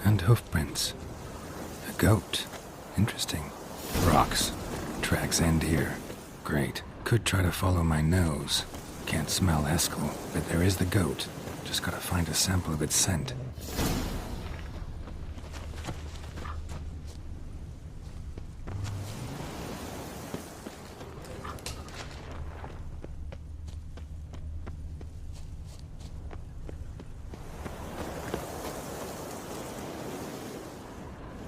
And hoofprints. A goat. Interesting. Rocks. Tracks end here. Great. Could try to follow my nose. Can't smell xCloud, but there is the goat. Just gotta find a sample of its scent.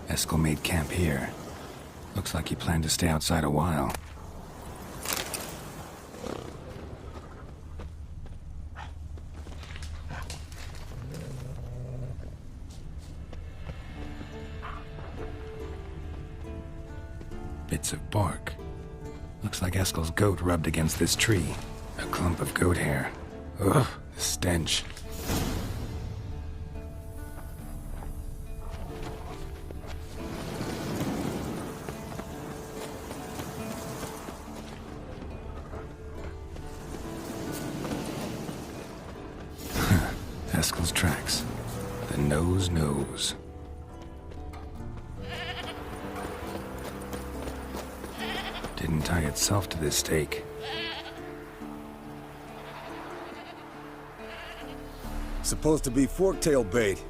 xCloud made camp here. Looks like he planned to stay outside a while. Bits of bark. Looks like xCloud's goat rubbed against this tree. A clump of goat hair. Ugh, the stench. xCloud's tracks. The nose knows. Didn't tie itself to this stake. Supposed to be forktail bait.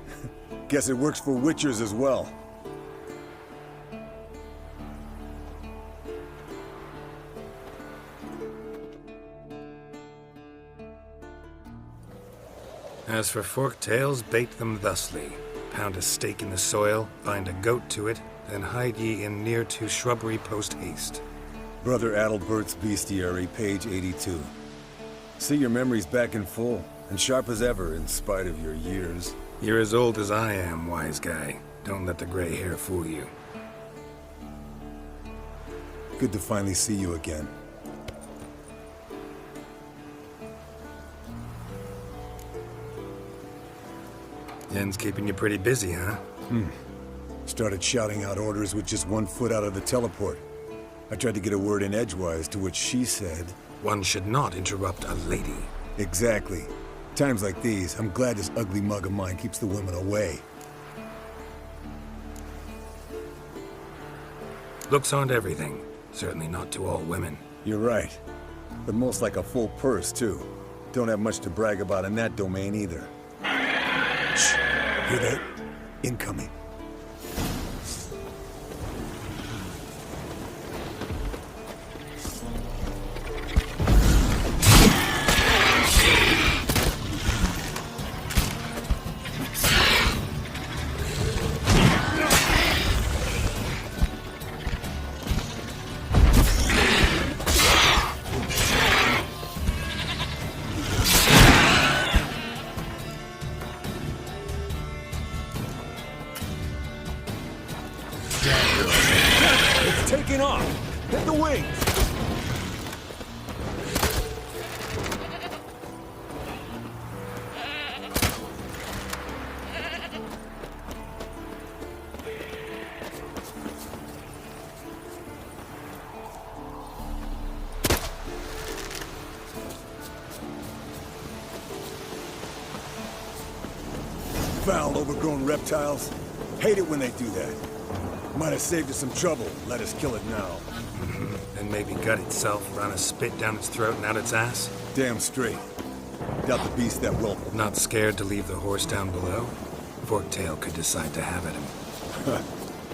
Guess it works for witchers as well. As for forktails, bait them thusly. Pound a stake in the soil, bind a goat to it, then hide ye in near to shrubbery post haste. Brother Adalbert's Bestiary, page 82. See your memories back in full, and sharp as ever in spite of your years. You're as old as I am, wise guy. Don't let the gray hair fool you. Good to finally see you again. Yen's keeping you pretty busy, huh? Started shouting out orders with just 1 foot out of the teleport. I tried to get a word in edgewise, to which she said... One should not interrupt a lady. Exactly. Times like these, I'm glad this ugly mug of mine keeps the women away. Looks aren't everything. Certainly not to all women. You're right. But most like a full purse, too. Don't have much to brag about in that domain, either. Shh. Hear that? Incoming. It's taking off! Hit the wings! Foul, overgrown reptiles. Hate it when they do that. Might have saved us some trouble. Let us kill it now. And maybe gut itself, run a spit down its throat and out its ass? Damn straight. Doubt the beast that will. Not scared to leave the horse down below? Forktail could decide to have at him.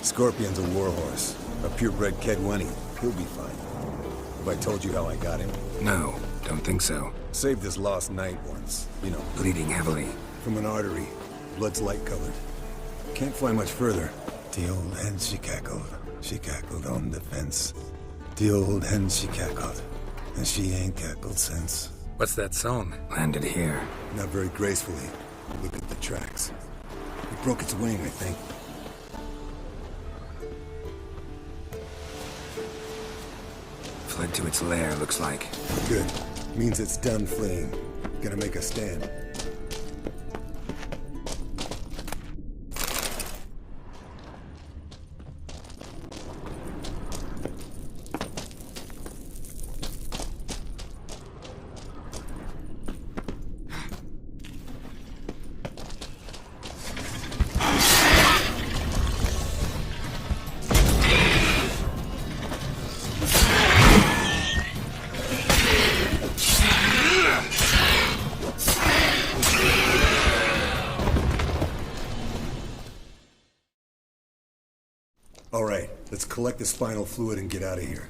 Scorpion's a warhorse. A purebred Kedwenny. He'll be fine. Have I told you how I got him? No, don't think so. Saved this lost knight once. You know, Bleeding heavily. from an artery. Blood's light-colored. Can't fly much further. The old hen, she cackled on the fence. The old hen, she cackled, and she ain't cackled since. What's that song? Landed here. Not very gracefully. Look at the tracks. It broke its wing, I think. Fled to its lair, looks like. Good. Means it's done fleeing. Gonna make a stand. All right, let's collect the spinal fluid and get out of here.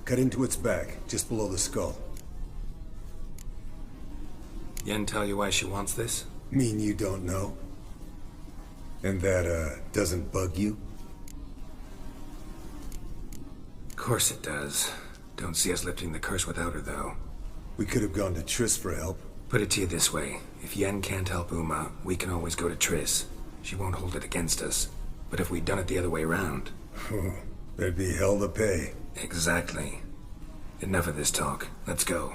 Cut into its back, just below the skull. Yen tell you why she wants this? Mean you don't know? And that, doesn't bug you? Of course it does. Don't see us lifting the curse without her, though. We could have gone to Triss for help. Put it to you this way. If Yen can't help Uma, we can always go to Triss. She won't hold it against us. But if we'd done it the other way around... There'd be hell to pay. Exactly. Enough of this talk. Let's go.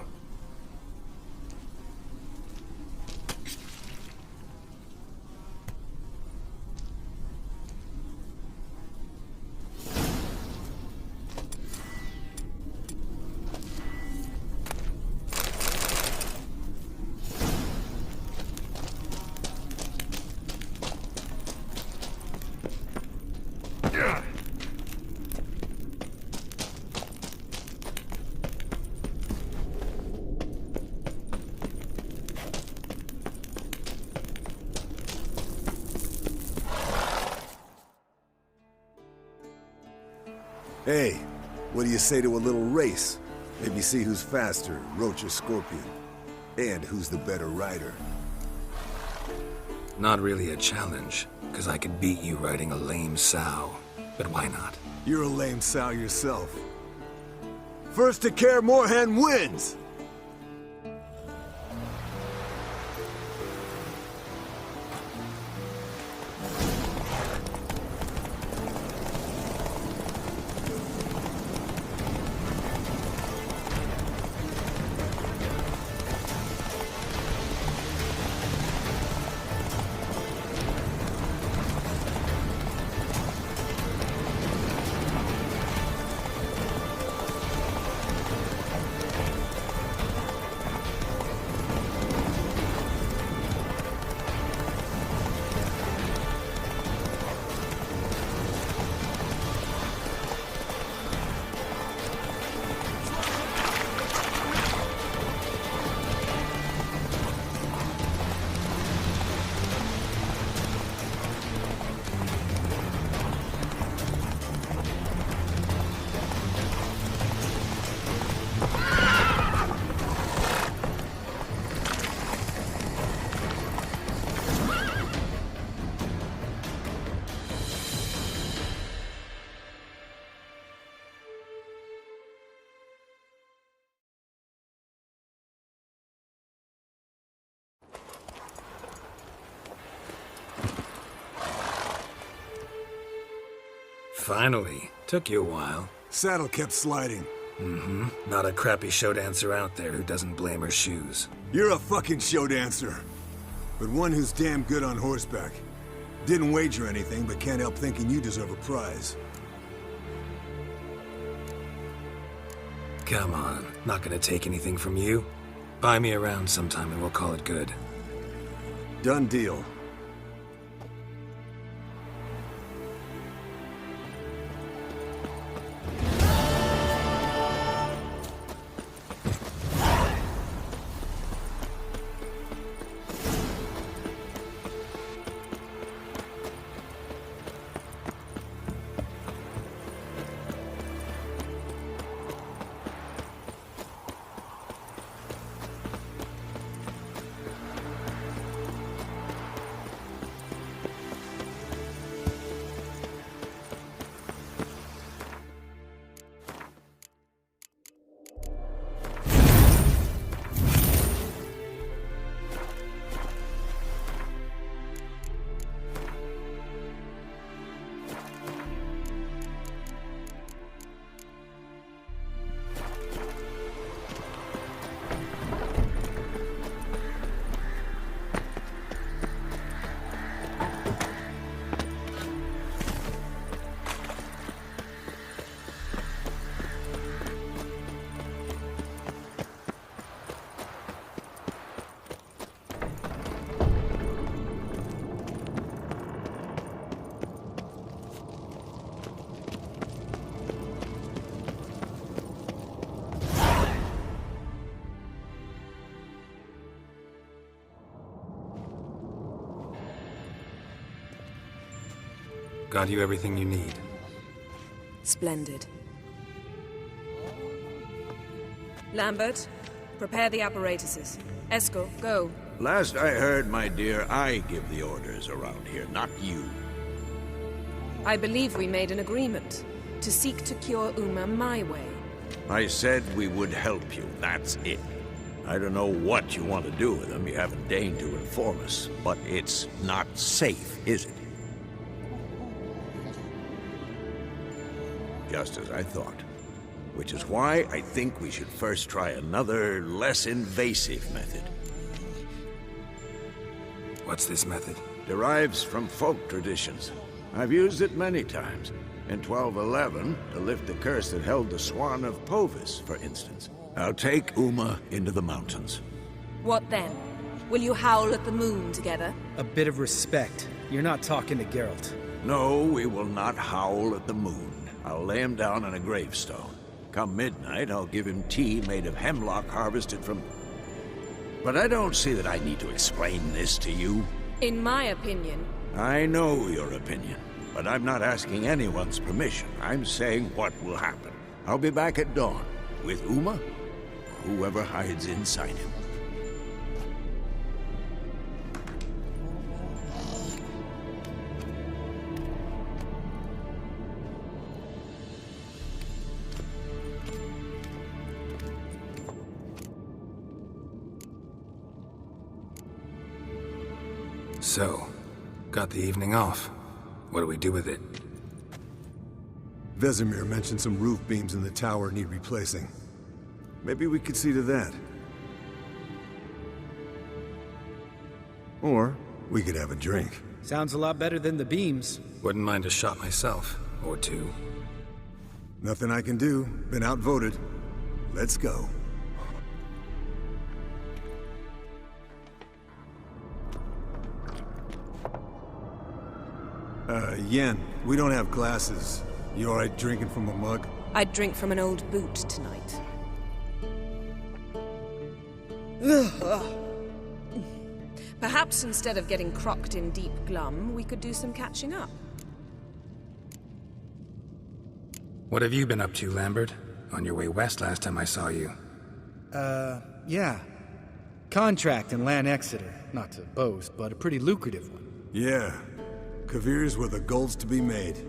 Hey, what do you say to a little race? Maybe see who's faster, Roach or Scorpion. And who's the better rider. Not really a challenge, because I could beat you riding a lame sow. But why not? You're a lame sow yourself. First to Kaer Morhen wins! Finally. Took you a while. Saddle kept sliding. Mm-hmm. Not a crappy show dancer out there who doesn't blame her shoes. You're a fucking show dancer. But one who's damn good on horseback. Didn't wager anything, but can't help thinking you deserve a prize. Come on. Not gonna take anything from you. Buy me around sometime and we'll call it good. Done deal. Got you everything you need. Splendid. Lambert, prepare the apparatuses. Eskel, go. Last I heard, my dear, I give the orders around here, not you. I believe we made an agreement to seek to cure Uma my way. I said we would help you, that's it. I don't know what you want to do with them, you haven't deigned to inform us, but it's not safe, is it? Just as I thought. Which is why I think we should first try another, less invasive method. What's this method? Derives from folk traditions. I've used it many times. In 1211, to lift the curse that held the Swan of Povis, for instance. I'll take Uma into the mountains. What then? Will you howl at the moon together? A bit of respect. You're not talking to Geralt. No, we will not howl at the moon. I'll lay him down on a gravestone. Come midnight, I'll give him tea made of hemlock harvested from... But I don't see that I need to explain this to you. In my opinion... I know your opinion, but I'm not asking anyone's permission. I'm saying what will happen. I'll be back at dawn, with Uma, or whoever hides inside him. So, got the evening off. What do we do with it? Vesemir mentioned some roof beams in the tower need replacing. Maybe we could see to that. Or we could have a drink. Sounds a lot better than the beams. Wouldn't mind a shot myself, or two. Nothing I can do. Been outvoted. Let's go. Yen, we don't have glasses. You alright drinking from a mug? I'd drink from an old boot tonight. Perhaps instead of getting crocked in deep glum, we could do some catching up. What have you been up to, Lambert? On your way west last time I saw you. Yeah. Contract in Lan Exeter. Not to boast, but a pretty lucrative one. Yeah. Kavir's were the gold's to be made.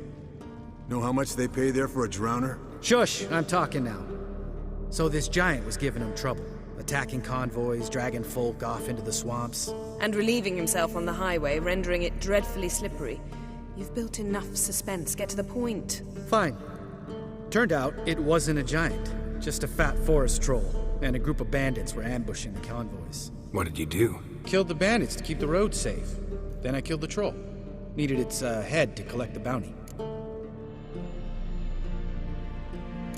Know how much they pay there for a drowner? Shush! I'm talking now. So this giant was giving him trouble. Attacking convoys, dragging folk off into the swamps. And relieving himself on the highway, rendering it dreadfully slippery. You've built enough suspense. Get to the point. Fine. Turned out, it wasn't a giant. Just a fat forest troll. And a group of bandits were ambushing the convoys. What did you do? Killed the bandits to keep the road safe. Then I killed the troll. Needed its head to collect the bounty.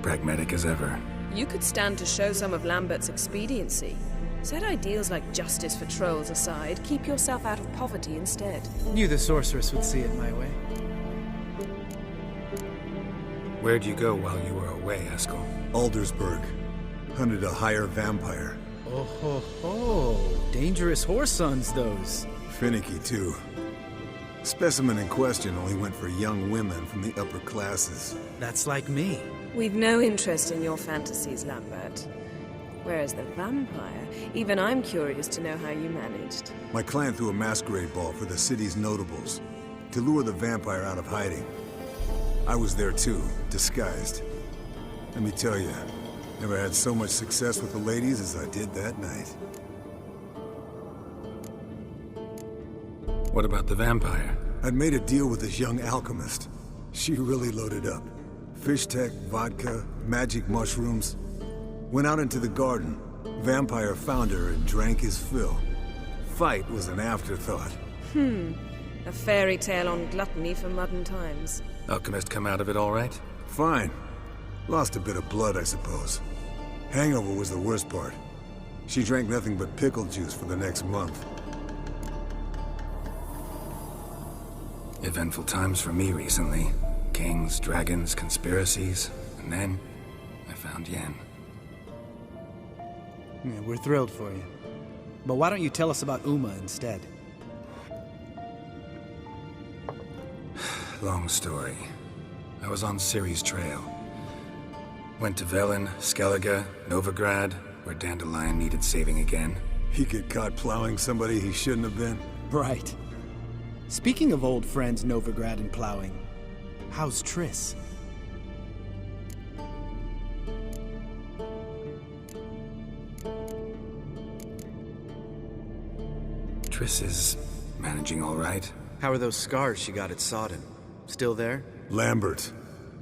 Pragmatic as ever. You could stand to show some of Lambert's expediency. Set ideals like justice for trolls aside, keep yourself out of poverty instead. Knew the sorceress would see it my way. Where'd you go while you were away, Eskel? Aldersburg. Hunted a higher vampire. Oh ho ho! Dangerous horse sons, those. Finicky, too. Specimen in question only went for young women from the upper classes. That's like me. We've no interest in your fantasies, Lambert. Whereas the vampire, even I'm curious to know how you managed. My clan threw a masquerade ball for the city's notables, to lure the vampire out of hiding. I was there too, disguised. Let me tell you, never had so much success with the ladies as I did that night. What about the vampire? I'd made a deal with this young alchemist. She really loaded up. Fish tech, vodka, magic mushrooms. Went out into the garden. Vampire found her and drank his fill. Fight was an afterthought. A fairy tale on gluttony for modern times. Alchemist come out of it all right? Fine. Lost a bit of blood, I suppose. Hangover was the worst part. She drank nothing but pickle juice for the next month. Eventful times for me recently. Kings, dragons, conspiracies, and then I found Yen. Yeah, we're thrilled for you. But why don't you tell us about Uma instead? Long story. I was on Ciri's trail. Went to Velen, Skellige, Novigrad, where Dandelion needed saving again. He get caught plowing somebody he shouldn't have been. Right. Speaking of old friends Novigrad and plowing, how's Triss? Triss is managing all right. How are those scars she got at Sodden? Still there? Lambert.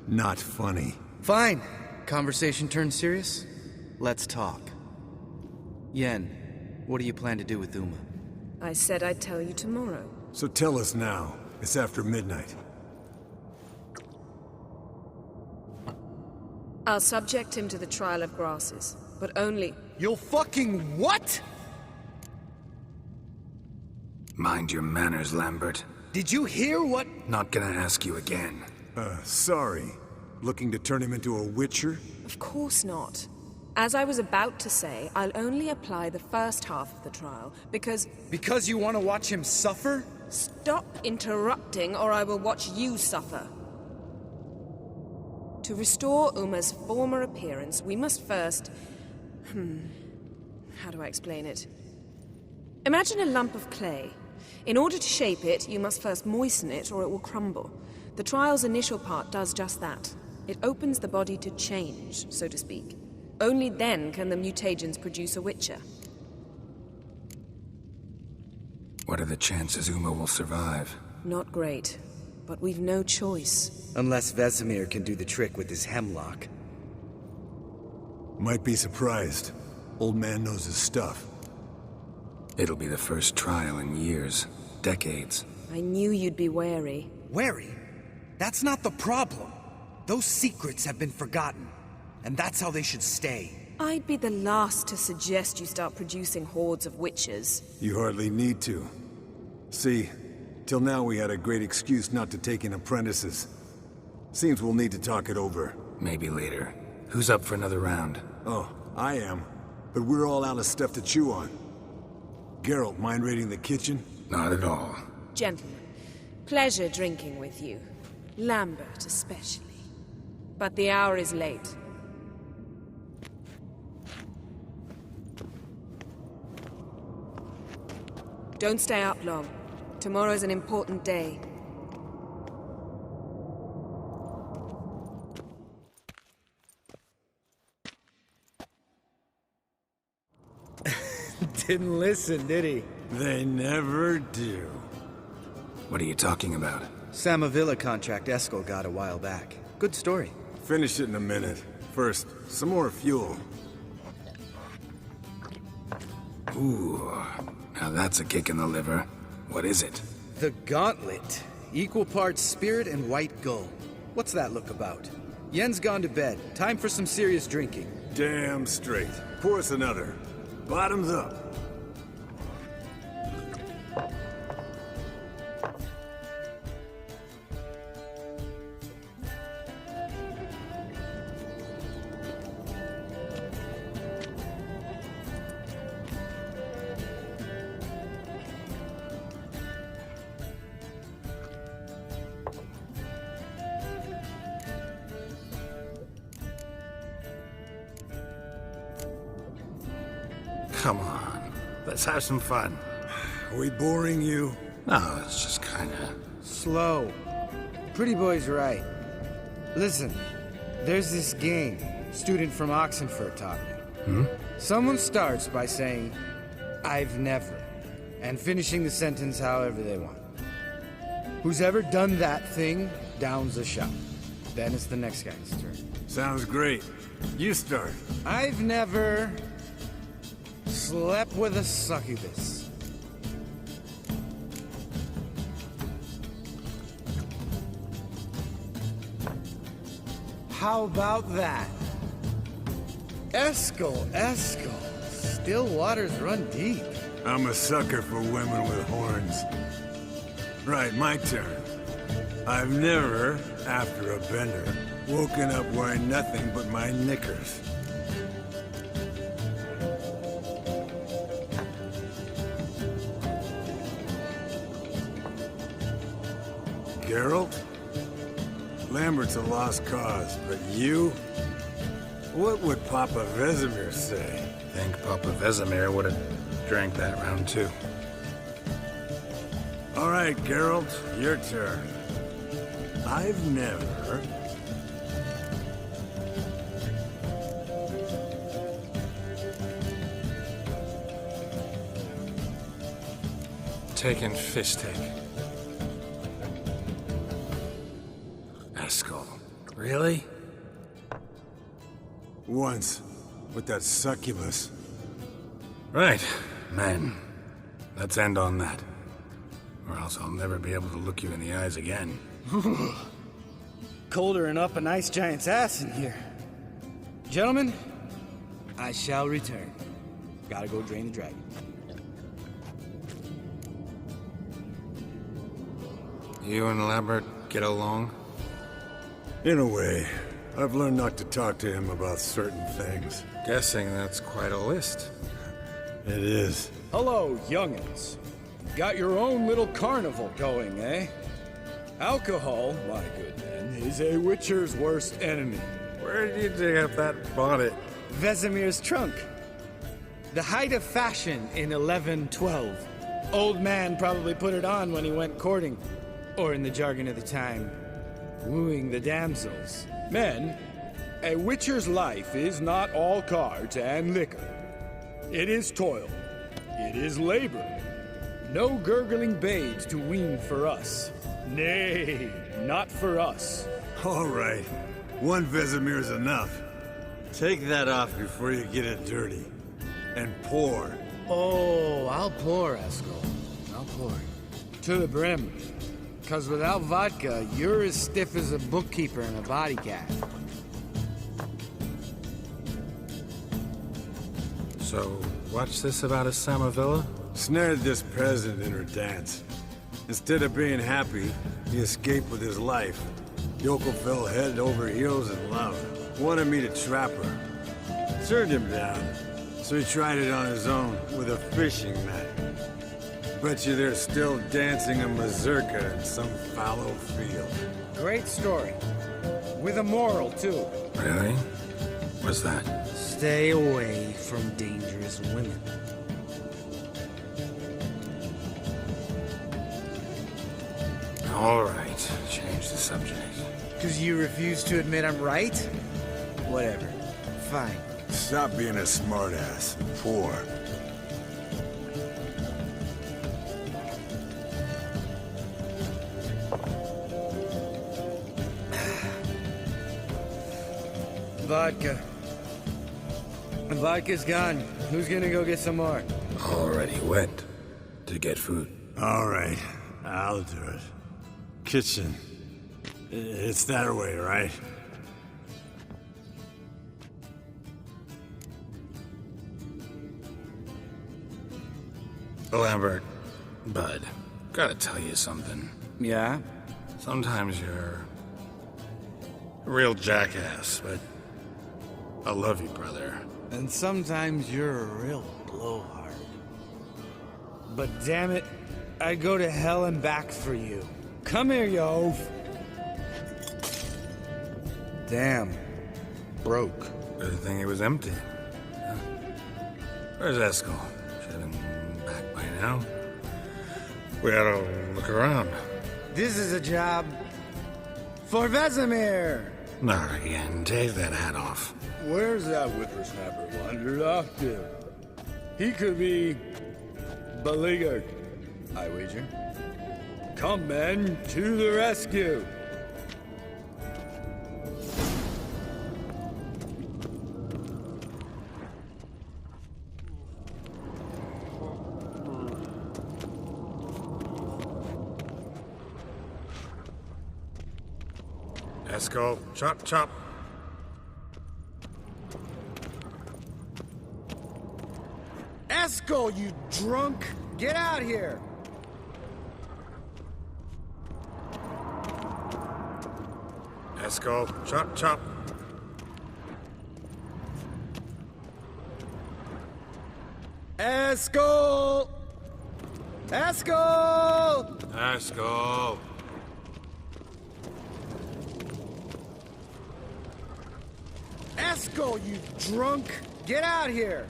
Not funny. Fine. Conversation turned serious? Let's talk. Yen, what do you plan to do with Uma? I said I'd tell you tomorrow. So tell us now. It's after midnight. I'll subject him to the trial of grasses, but only... You'll fucking what? Mind your manners, Lambert. Did you hear what? Not gonna ask you again. Sorry. Looking to turn him into a witcher? Of course not. As I was about to say, I'll only apply the first half of the trial, because... Because you want to watch him suffer? Stop interrupting, or I will watch you suffer. To restore Uma's former appearance, we must first... How do I explain it? Imagine a lump of clay. In order to shape it, you must first moisten it, or it will crumble. The trial's initial part does just that. It opens the body to change, so to speak. Only then can the mutagens produce a witcher. What are the chances Uma will survive? Not great, but we've no choice. Unless Vesemir can do the trick with his hemlock. Might be surprised. Old man knows his stuff. It'll be the first trial in years. Decades. I knew you'd be wary. Wary? That's not the problem. Those secrets have been forgotten, and that's how they should stay. I'd be the last to suggest you start producing hordes of witches. You hardly need to. See, till now we had a great excuse not to take in apprentices. Seems we'll need to talk it over. Maybe later. Who's up for another round? Oh, I am. But we're all out of stuff to chew on. Geralt, mind raiding the kitchen? Not at all. Gentlemen, pleasure drinking with you. Lambert especially. But the hour is late. Don't stay up long. Tomorrow's an important day. Didn't listen, did he? They never do. What are you talking about? Samavilla contract Eskel got a while back. Good story. Finish it in a minute. First, some more fuel. Ooh, now that's a kick in the liver. What is it? The Gauntlet. Equal parts spirit and white gold. What's that look about? Yen's gone to bed. Time for some serious drinking. Damn straight. Pour us another. Bottoms up. Come on. Let's have some fun. Are we boring you? No, it's just kinda... Slow. Pretty boy's right. Listen, there's this game student from Oxenfurt taught me. Someone starts by saying, I've never, and finishing the sentence however they want. Who's ever done that thing downs a shot. Then it's the next guy's turn. Sounds great. You start. I've never slept with a succubus. How about that? Eskel. Still waters run deep. I'm a sucker for women with horns. Right, my turn. I've never, after a bender, woken up wearing nothing but my knickers. Geralt? Lambert's a lost cause, but you? What would Papa Vesemir say? Think Papa Vesemir would have drank that round too. All right, Geralt, your turn. I've never... Taken fish take. Eskel. Really? Once, with that succubus. Right, man. Let's end on that. Or else I'll never be able to look you in the eyes again. Colder than up a nice giant's ass in here. Gentlemen, I shall return. Gotta go drain the dragon. You and Lambert get along? In a way, I've learned not to talk to him about certain things. Guessing that's quite a list. It is. Hello, youngins. Got your own little carnival going, eh? Alcohol, my good men, is a witcher's worst enemy. Where did you dig up that bonnet? Vesemir's trunk. The height of fashion in 1112. Old man probably put it on when he went courting. Or in the jargon of the time, wooing the damsels. Men, a witcher's life is not all cards and liquor. It is toil. It is labor. No gurgling babes to wean for us. Nay, not for us. All right. One Vesemir's enough. Take that off before you get it dirty. And pour. Oh, I'll pour, Eskel. I'll pour. To the brim. 'Cause without vodka, you're as stiff as a bookkeeper in a body cat. So, what's this about a Samavilla? Snared this peasant in her dance. Instead of being happy, he escaped with his life. Yoko fell head over heels in love. Wanted me to trap her. Turned him down. So he tried it on his own with a fishing net. Bet you they're still dancing a mazurka in some fallow field. Great story. With a moral, too. Really? What's that? Stay away from dangerous women. All right, change the subject. 'Cause you refuse to admit I'm right? Whatever. Fine. Stop being a smartass. Pour. Vodka. The vodka's gone. Who's gonna go get some more? Already went to get food. All right, I'll do it. Kitchen. It's that way, right? Lambert, Bud, gotta tell you something. Yeah? Sometimes you're a real jackass, but I love you, brother. And sometimes you're a real blowhard. But damn it, I'd go to hell and back for you. Come here, you oaf. Damn. Broke. Good thing it was empty. Huh? Where's Eskel? Should have been back by now. We gotta look around. This is a job for Vesemir. Not again. Take that hat off. Where's that whippersnapper wandered off to? He could be beleaguered, I wager. Come, men, to the rescue! Eskel, chop, chop. Eskel, you drunk! Get out here! Eskel, chop, chop. Eskel! Eskel! Eskel. Eskel, you drunk! Get out here!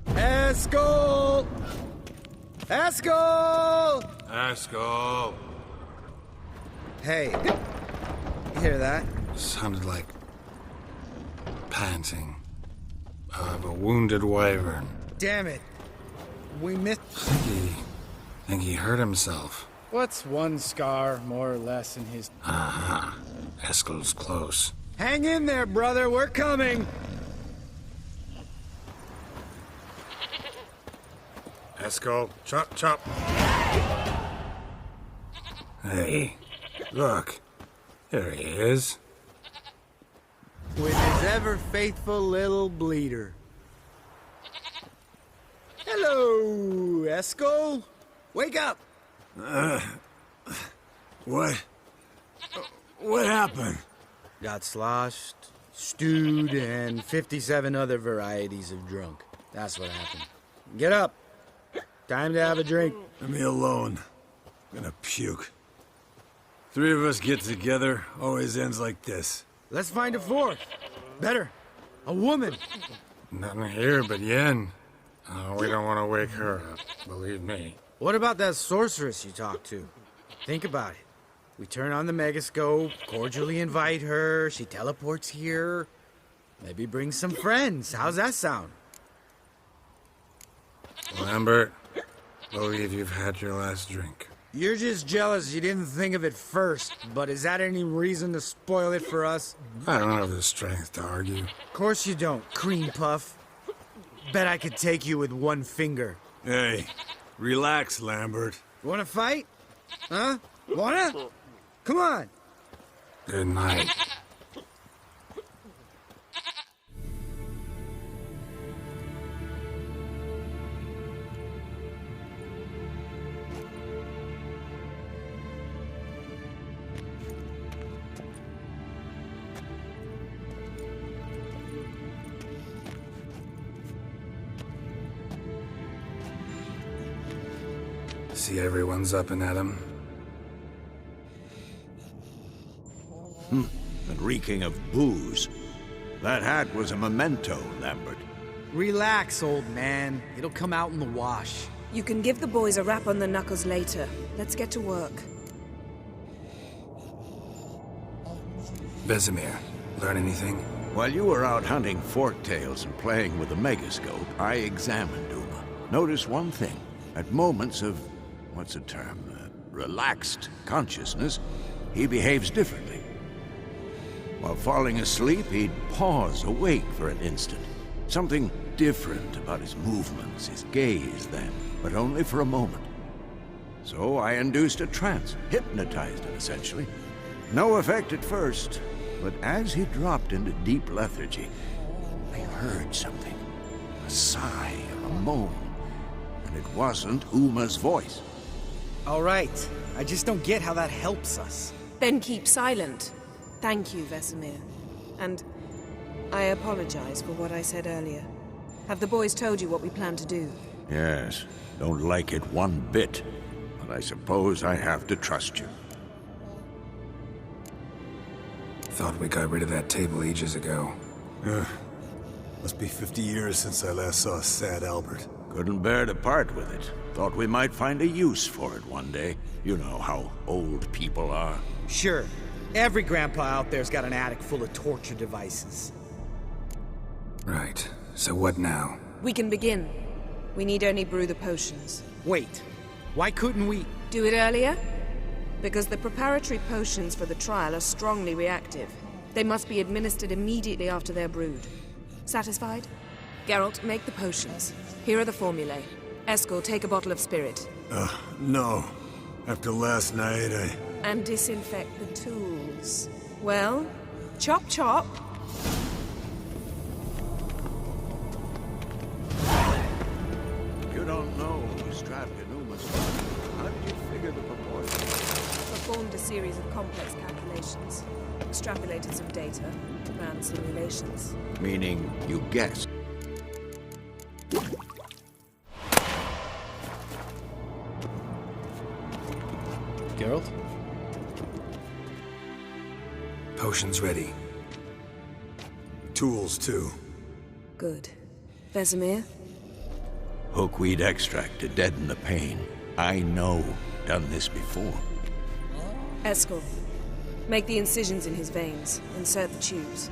Eskel! Eskel! Eskel! Hey, you hear that? Sounded like panting of a wounded wyvern. Damn it. We missed... Think he hurt himself. What's one scar, more or less, in his... Aha. Eskel's close. Hang in there, brother. We're coming. Eskel, chop, chop. Hey, look. There he is. With his ever-faithful little bleeder. Hello, Eskel. Wake up. What? What happened? Got sloshed, stewed, and 57 other varieties of drunk. That's what happened. Get up. Time to have a drink. Leave me alone. I'm gonna puke. Three of us get together, always ends like this. Let's find a fourth. Better. A woman. Nothing here but Yen. Oh, we don't want to wake her up, believe me. What about that sorceress you talked to? Think about it. We turn on the megascope, cordially invite her, she teleports here. Maybe bring some friends. How's that sound? Lambert, believe you've had your last drink. You're just jealous you didn't think of it first, but is that any reason to spoil it for us? I don't have the strength to argue. Of course you don't, cream puff. Bet I could take you with one finger. Hey, relax, Lambert. Wanna fight? Huh? Wanna? Come on. Good night. See everyone's up and at 'em. And reeking of booze. That hat was a memento, Lambert. Relax, old man. It'll come out in the wash. You can give the boys a rap on the knuckles later. Let's get to work. Vesemir, learn anything? While you were out hunting forktails and playing with the megascope, I examined Uma. Notice one thing. At moments of, what's the term, relaxed consciousness, he behaves differently. While falling asleep, he'd pause awake for an instant. Something different about his movements, his gaze then, but only for a moment. So I induced a trance, hypnotized him essentially. No effect at first, but as he dropped into deep lethargy, I heard something. A sigh or a moan, and it wasn't Uma's voice. All right. I just don't get how that helps us. Then keep silent. Thank you, Vesemir. And I apologize for what I said earlier. Have the boys told you what we plan to do? Yes, don't like it one bit, but I suppose I have to trust you. Thought we got rid of that table ages ago. Must be 50 years since I last saw sad Albert. Couldn't bear to part with it. Thought we might find a use for it one day. You know how old people are. Sure. Every grandpa out there's got an attic full of torture devices. Right. So what now? We can begin. We need only brew the potions. Wait. Why couldn't we... Do it earlier? Because the preparatory potions for the trial are strongly reactive. They must be administered immediately after they're brewed. Satisfied? Geralt, make the potions. Here are the formulae. Eskel, take a bottle of spirit. No. After last night, And disinfect the tools. Well, chop chop. You don't know who strapped in Uma's body. How did you figure the proportions? Performed a series of complex calculations. Extrapolated some data. Ran simulations. Meaning, you guessed. Potions ready. Tools, too. Good. Vesemir? Hookweed extract to deaden the pain. I know. Done this before. Eskel. Make the incisions in his veins. Insert the tubes.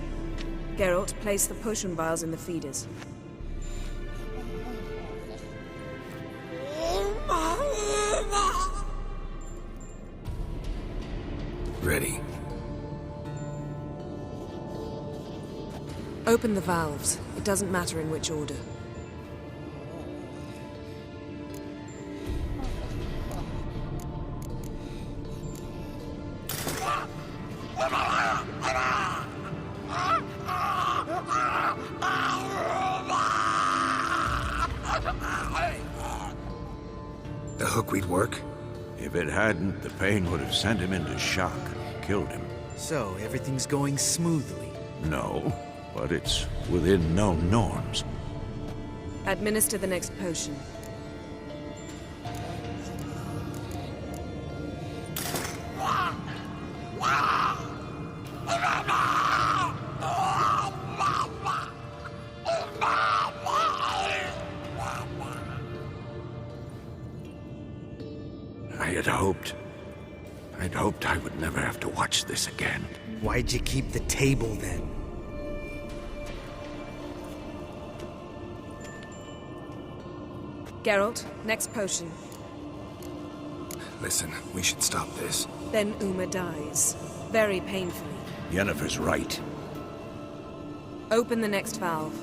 Geralt, place the potion vials in the feeders. Ready. Open the valves. It doesn't matter in which order. The hookweed work? If it hadn't, the pain would have sent him into shock, killed him. So, everything's going smoothly. No, but it's within known norms. Administer the next potion. I'd hoped I would never have to watch this again. Why'd you keep the table then? Geralt, next potion. Listen, we should stop this. Then Uma dies. Very painfully. Yennefer's right. Open the next valve.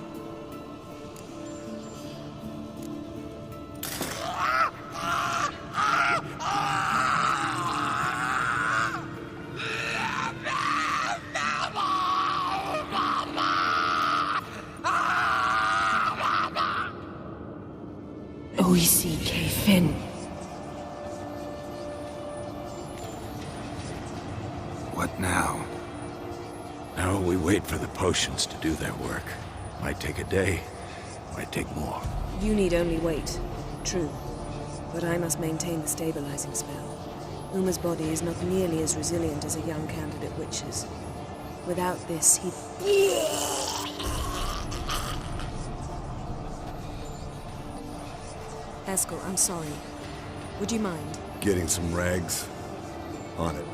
Fin. What now? Now we wait for the potions to do their work. Might take a day, might take more. You need only wait. True. But I must maintain the stabilizing spell. Uma's body is not nearly as resilient as a young candidate witch's. Without this, he... Eskel, I'm sorry. Would you mind? Getting some rags. On it.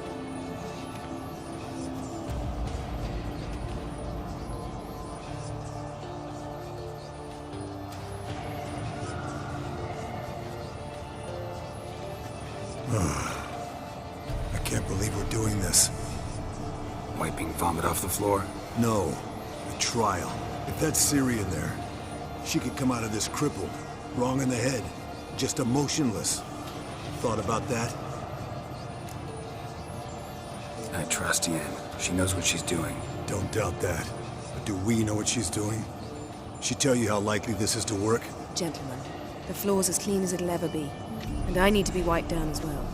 I can't believe we're doing this. Wiping vomit off the floor? No. The trial. If that's Ciri in there, she could come out of this crippled, wrong in the head, just emotionless. Thought about that? I trust Yen. She knows what she's doing. Don't doubt that. But do we know what she's doing? She tell you how likely this is to work? Gentlemen, the floor's as clean as it'll ever be. And I need to be wiped down as well.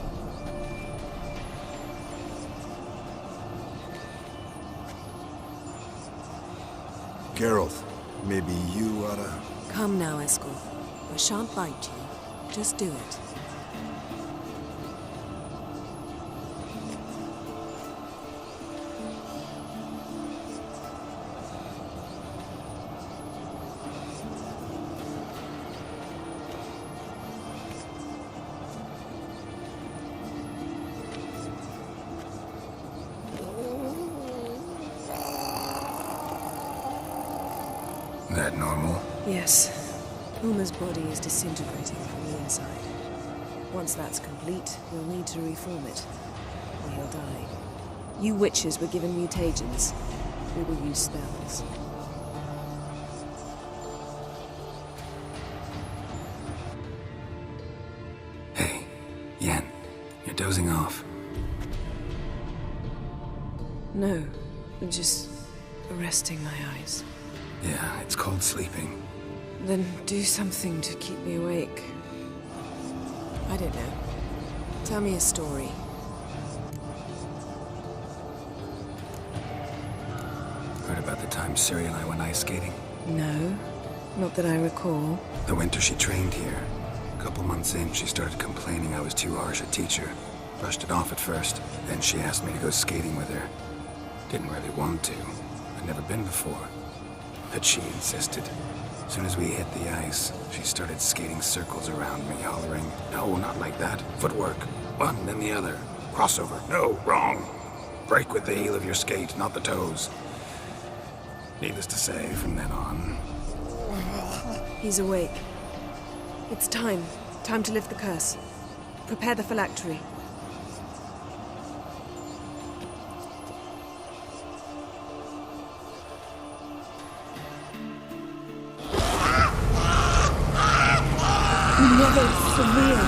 Geralt, maybe you oughta... Come now, Eskel. I shan't bite you. Just do it. That normal? Yes. Uma's body is disintegrating from the inside. Once that's complete, we'll need to reform it, or he'll die. You witches were given mutagens. We will use spells. Hey, Yen, you're dozing off. No, just resting my eyes. Yeah, it's called sleeping. Then do something to keep me awake. I don't know. Tell me a story. Heard about the time Ciri and I went ice skating? No, not that I recall. The winter she trained here. A couple months in, she started complaining I was too harsh a teacher. Brushed it off at first, then she asked me to go skating with her. Didn't really want to. I'd never been before. But she insisted. As soon as we hit the ice, she started skating circles around me, hollering, "No, not like that. Footwork. One, then the other. Crossover. No, wrong. Break with the heel of your skate, not the toes." Needless to say, from then on... He's awake. It's time. Time to lift the curse. Prepare the phylactery. Never severe.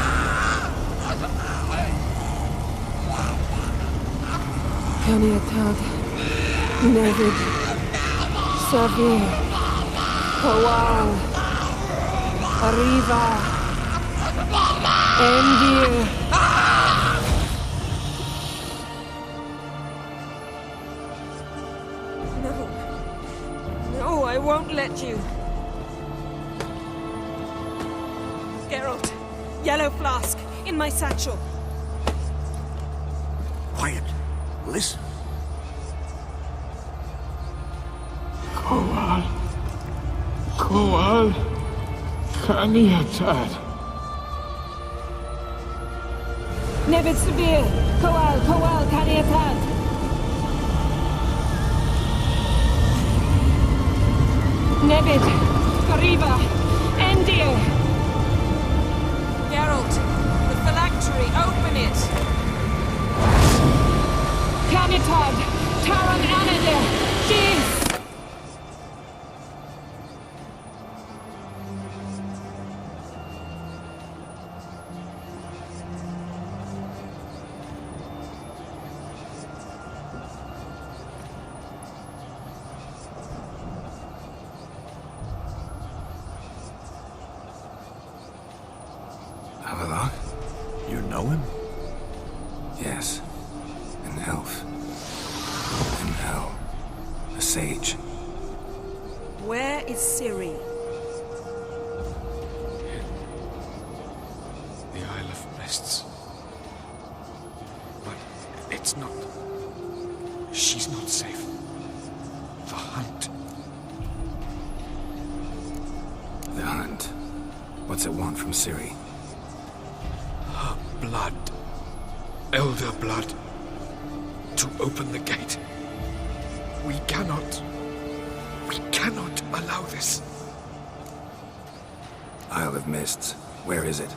Peniatad. Nevid. Severe. Kowal. Arriva. Endir. No. No, I won't let you. Geralt, yellow flask, in my satchel. Quiet. Listen. Kowal, Kaniatad. Nevid Severe, Kowal, Kaniatad. Nevid, Arriva, Endir. Geralt, the phylactery, open it! Canitad, Taran Anade, Jeez! Havelock? You know him? Yes. An elf. An elf. A sage. Where is Ciri? The Isle of Mists. But it's not... She's not safe. The hunt. The hunt. What's it want from Ciri? Her blood. Elder blood. To open the gate. We cannot allow this. Isle of Mists. Where is it?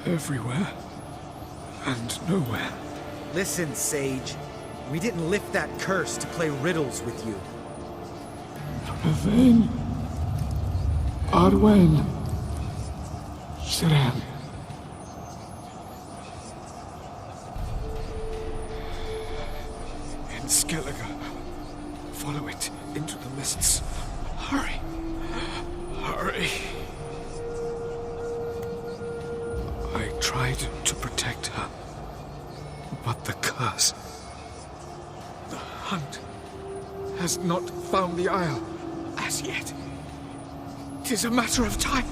Everywhere. And nowhere. Listen, Sage. We didn't lift that curse to play riddles with you. Then... Arwen. Siren. In Skellige. Follow it into the mists. Hurry. Hurry. I tried to protect her. But the curse... The hunt has not found the Isle as yet. 'Tis a matter of time.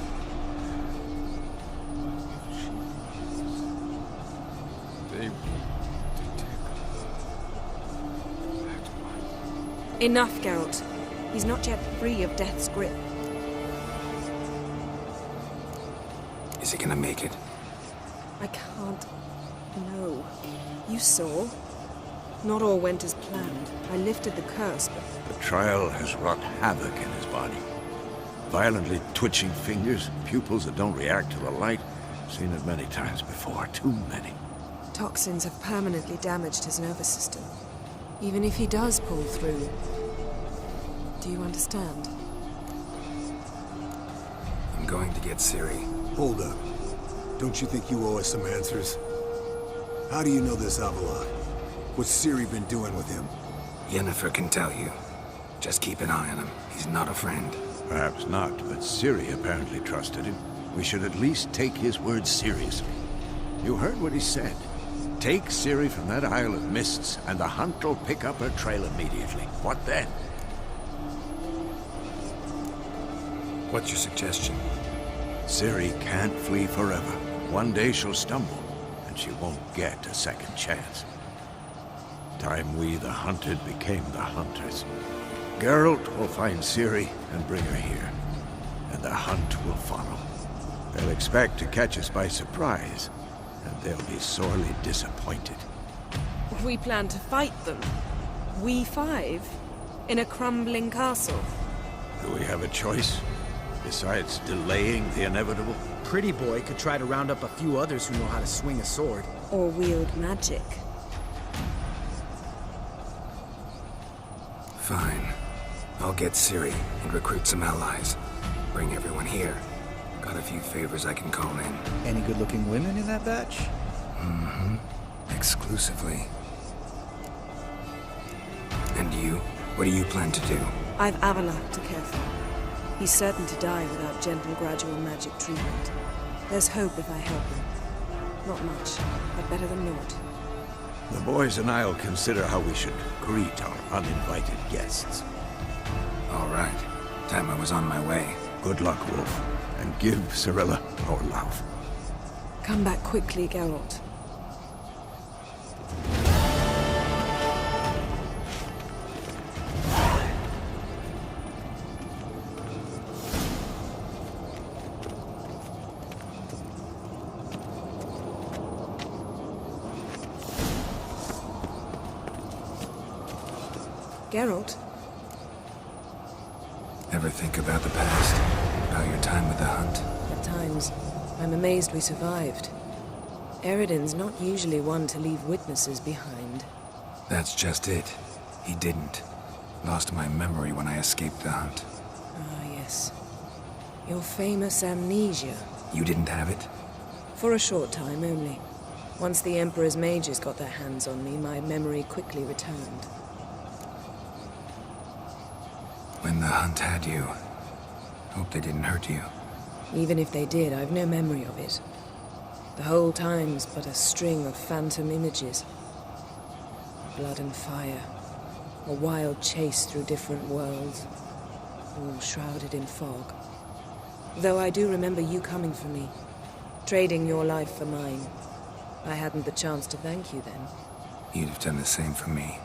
They will detect her. Enough, Geralt. He's not yet free of death's grip. Is he gonna make it? I can't... No. You saw. Not all went as planned. I lifted the curse, but... The trial has wrought havoc in his body. Violently twitching fingers, pupils that don't react to the light. Seen it many times before, too many. Toxins have permanently damaged his nervous system. Even if he does pull through. Do you understand? I'm going to get Ciri. Hold up. Don't you think you owe us some answers? How do you know this Avalon? What's Ciri been doing with him? Yennefer can tell you. Just keep an eye on him. He's not a friend. Perhaps not, but Ciri apparently trusted him. We should at least take his words seriously. You heard what he said. Take Ciri from that Isle of Mists, and the hunt will pick up her trail immediately. What then? What's your suggestion? Ciri can't flee forever. One day she'll stumble, and she won't get a second chance. time we, the hunted, became the hunters. Geralt will find Ciri and bring her here, and the hunt will follow. They'll expect to catch us by surprise, and they'll be sorely disappointed. We plan to fight them. We five? In a crumbling castle? Do we have a choice, besides delaying the inevitable? Pretty boy could try to round up a few others who know how to swing a sword. Or wield magic? Fine. I'll get Ciri and recruit some allies. Bring everyone here. Got a few favors I can call in. Any good-looking women in that batch? Mm-hmm. Exclusively. And you? What do you plan to do? I've Avalok to care for. He's certain to die without gentle, gradual magic treatment. There's hope if I help him. Not much, but better than naught. The boys and I'll consider how we should greet our uninvited guests. All right. Time I was on my way. Good luck, Wolf, and give Cirilla our love. Come back quickly, Geralt. Geralt? Ever think about the past? About your time with the hunt? At times, I'm amazed we survived. Eredin's not usually one to leave witnesses behind. That's just it. He didn't. Lost my memory when I escaped the hunt. Ah, yes. Your famous amnesia. You didn't have it? For a short time only. Once the Emperor's mages got their hands on me, my memory quickly returned. When the hunt had you, hope they didn't hurt you. Even if they did, I've no memory of it. The whole time's but a string of phantom images. Blood and fire. A wild chase through different worlds. All shrouded in fog. Though I do remember you coming for me. Trading your life for mine. I hadn't the chance to thank you then. You'd have done the same for me.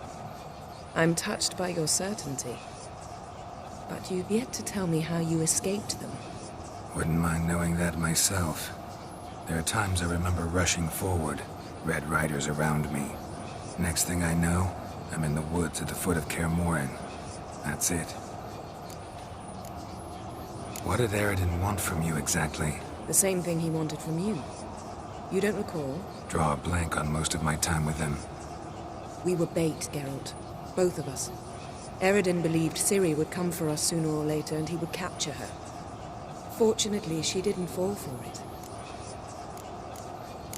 I'm touched by your certainty. But you've yet to tell me how you escaped them. Wouldn't mind knowing that myself. There are times I remember rushing forward, Red Riders around me. Next thing I know, I'm in the woods at the foot of Kaer Morhen. That's it. What did Eredin want from you exactly? The same thing he wanted from you. You don't recall? Draw a blank on most of my time with him. We were bait, Geralt. Both of us. Eredin believed Ciri would come for us sooner or later and he would capture her. Fortunately, she didn't fall for it.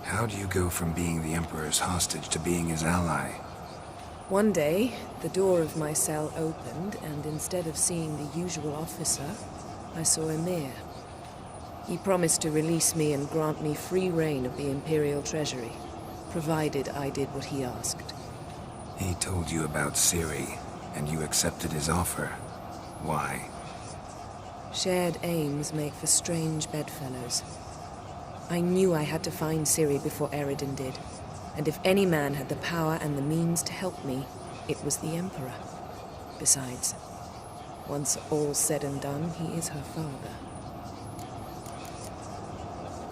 How do you go from being the Emperor's hostage to being his ally? One day, the door of my cell opened, and instead of seeing the usual officer, I saw Emir. He promised to release me and grant me free reign of the Imperial Treasury, provided I did what he asked. He told you about Ciri, and you accepted his offer. Why? Shared aims make for strange bedfellows. I knew I had to find Ciri before Eredin did, and if any man had the power and the means to help me, it was the Emperor. Besides, once all's said and done, he is her father.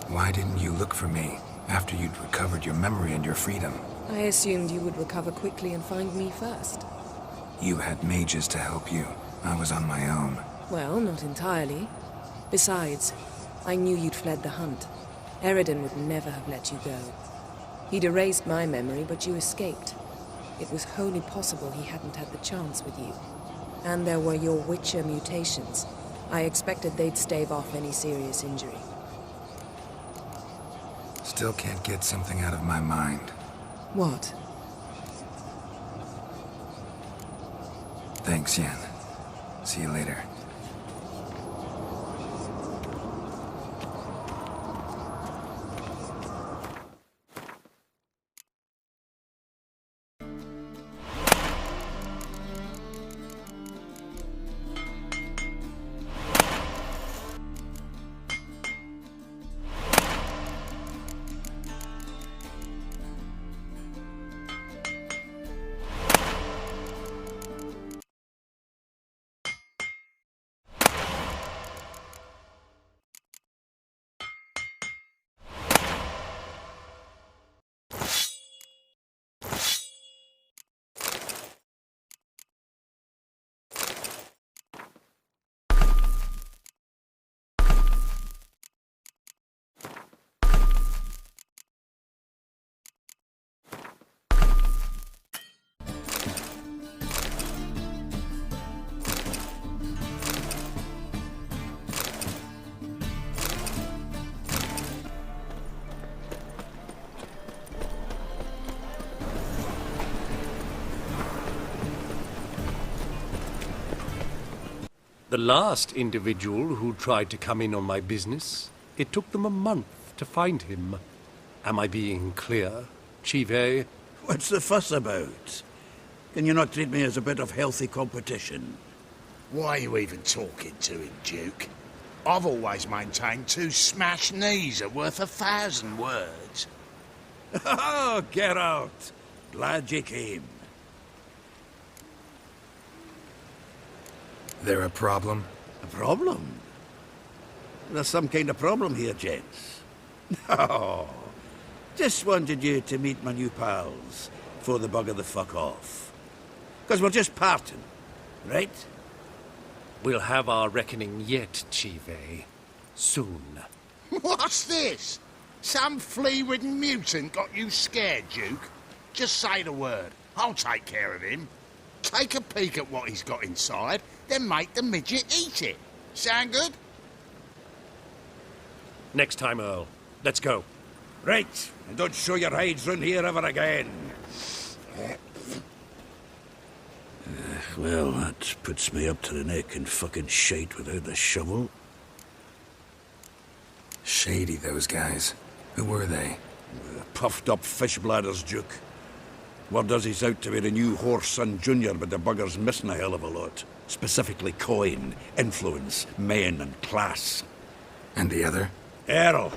Why didn't you look for me after you'd recovered your memory and your freedom? I assumed you would recover quickly and find me first. You had mages to help you. I was on my own. Well, not entirely. Besides, I knew you'd fled the hunt. Eredin would never have let you go. He'd erased my memory, but you escaped. It was wholly possible he hadn't had the chance with you. And there were your Witcher mutations. I expected they'd stave off any serious injury. Still can't get something out of my mind. What? Thanks, Yen. See you later. The last individual who tried to come in on my business, it took them a month to find him. Am I being clear, Chive? What's the fuss about? Can you not treat me as a bit of healthy competition? Why are you even talking to him, Duke? I've always maintained 2 smashed knees are worth 1,000 words. Oh, Geralt! Glad you came. There a problem? A problem? There's some kind of problem here, gents. No. Just wanted you to meet my new pals before they bugger the fuck off. 'Cause we're just parting, right? We'll have our reckoning yet, Chive. Soon. What's this? Some flea-ridden mutant got you scared, Duke? Just say the word. I'll take care of him. Take a peek at what he's got inside, then make the midget eat it. Sound good? Next time, Earl. Let's go. Right, and don't show your hides round here ever again. Well, that puts me up to the neck in fucking shite without the shovel. Shady, those guys. Who were they? Puffed up fish bladders, Duke. Word does he's out to be the new Horse-son Junior, but the bugger's missing a hell of a lot. Specifically coin, influence, men, and class. And the other? Earl.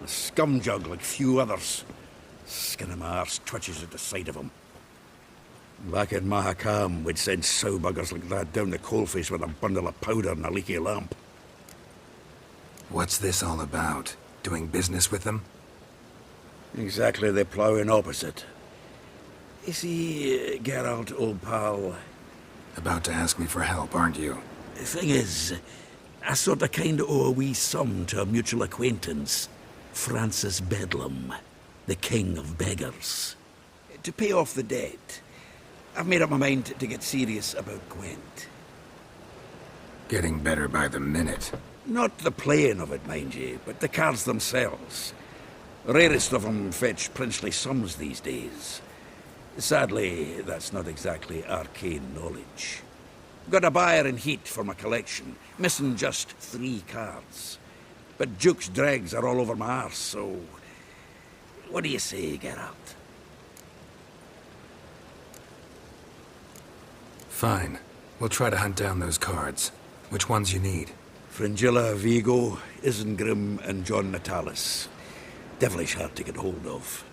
A scumjug like few others. Skin of my arse twitches at the sight of him. Back in Mahakam, we'd send sow buggers like that down the coalface with a bundle of powder and a leaky lamp. What's this all about? Doing business with them? Exactly the ploughing opposite. You see, Geralt, old pal... About to ask me for help, aren't you? The thing is, I sort of kinda owe a wee sum to a mutual acquaintance. Francis Bedlam, the king of beggars. To pay off the debt, I've made up my mind to get serious about Gwent. Getting better by the minute. Not the playing of it, mind you, but the cards themselves. The rarest of them fetch princely sums these days. Sadly, that's not exactly arcane knowledge. Got a buyer in heat for my collection, missing just 3 cards. But Duke's dregs are all over my arse, so... What do you say, Geralt? Fine. We'll try to hunt down those cards. Which ones you need? Fringilla, Vigo, Isengrim, and John Natalis. Devilish hard to get hold of.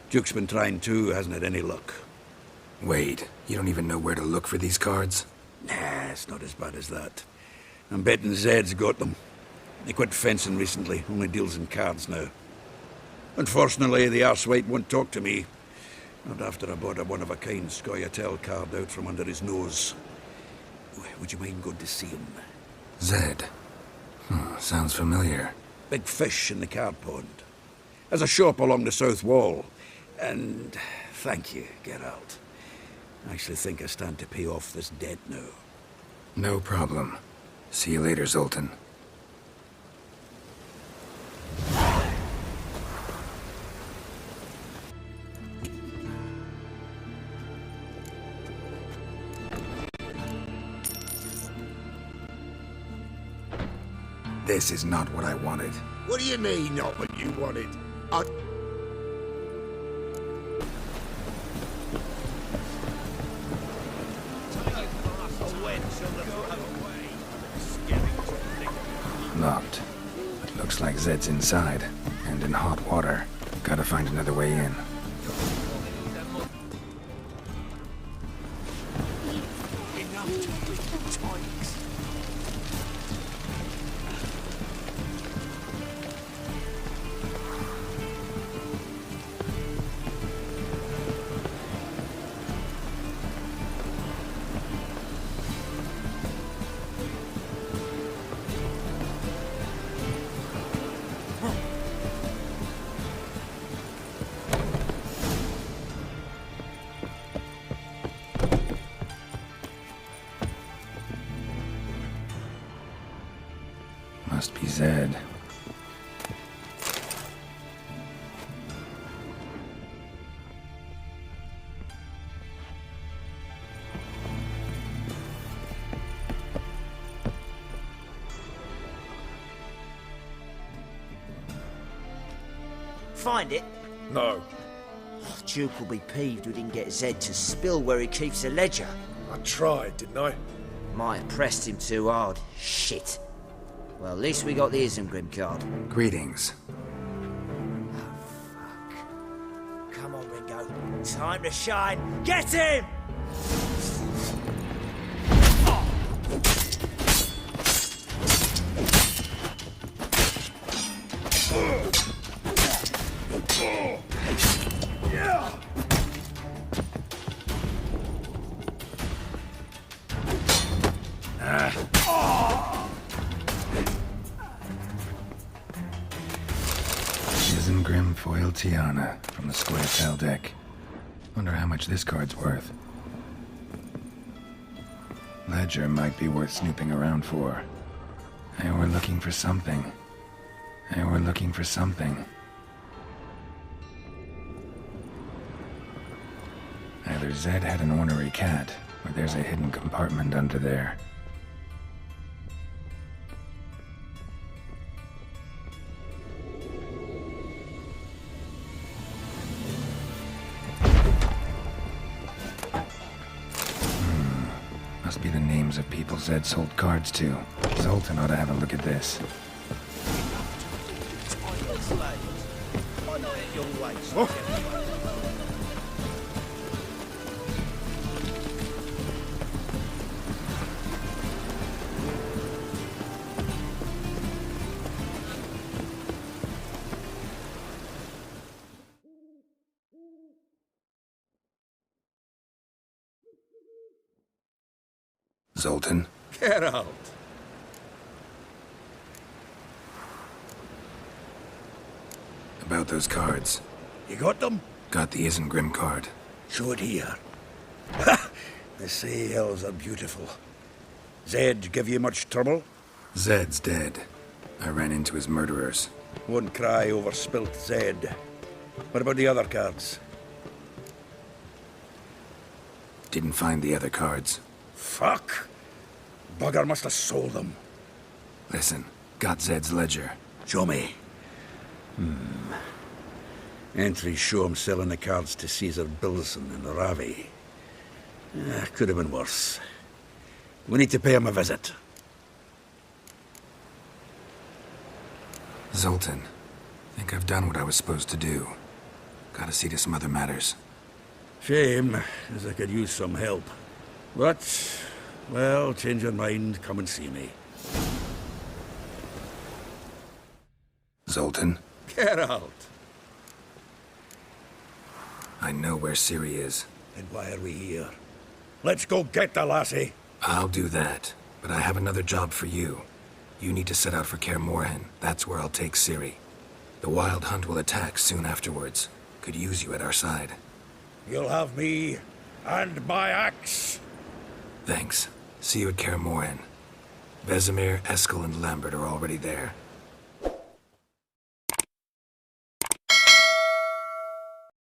Duke's been trying too, hasn't had any luck. Wait, you don't even know where to look for these cards? Nah, it's not as bad as that. I'm betting Zed's got them. He quit fencing recently, only deals in cards now. Unfortunately, the arsewite won't talk to me. Not after I bought a one-of-a-kind Scoia'tael card out from under his nose. Would you mind going to see him? Zed. Sounds familiar. Big fish in the card pond. Has a shop along the south wall. And thank you, Geralt. I actually think I stand to pay off this debt now. No problem. See you later, Zoltan. This is not what I wanted. What do you mean, not what you wanted? Locked. But looks like Zed's inside, and in hot water. Gotta find another way in. Must be Zed. find it? No. Duke will be peeved we didn't get Zed to spill where he keeps the ledger. I tried, didn't I? Might have pressed him too hard. Shit. Well, at least we got the Isengrim card. Greetings. Come on, Ringo. Time to shine. Get him! Isengrim foil Tiana from the square tail deck. Wonder how much this card's worth. Ledger might be worth snooping around for. They were looking for something. They were looking for something. Either Zed had an ornery cat, or there's a hidden compartment under there. Must be the names of people Zed sold cards to. Zoltan ought to have a look at this. Zoltan? Get out. About those cards. You got them? Got the Isengrim card. Show it here. Ha! They say elves are beautiful. Zed give you much trouble? Zed's dead. I ran into his murderers. Won't cry over spilt Zed. What about the other cards? Didn't find the other cards. Fuck! Bugger must have sold them. Listen, got Zed's ledger. Show me. Entries show him selling the cards to Caesar Bilson and Ravi. Could have been worse. We need to pay him a visit. Zoltan, think I've done what I was supposed to do. Gotta see to some other matters. Shame, as I could use some help. But, well, change your mind, come and see me. Zoltan? Get out. I know where Ciri is. Then why are we here? Let's go get the lassie. I'll do that, but I have another job for you. You need to set out for Kaer Morhen. That's where I'll take Ciri. The Wild Hunt will attack soon afterwards. Could use you at our side. You'll have me and my axe. Thanks. See you at Kaer Morhen. Vesemir, Eskel, and Lambert are already there.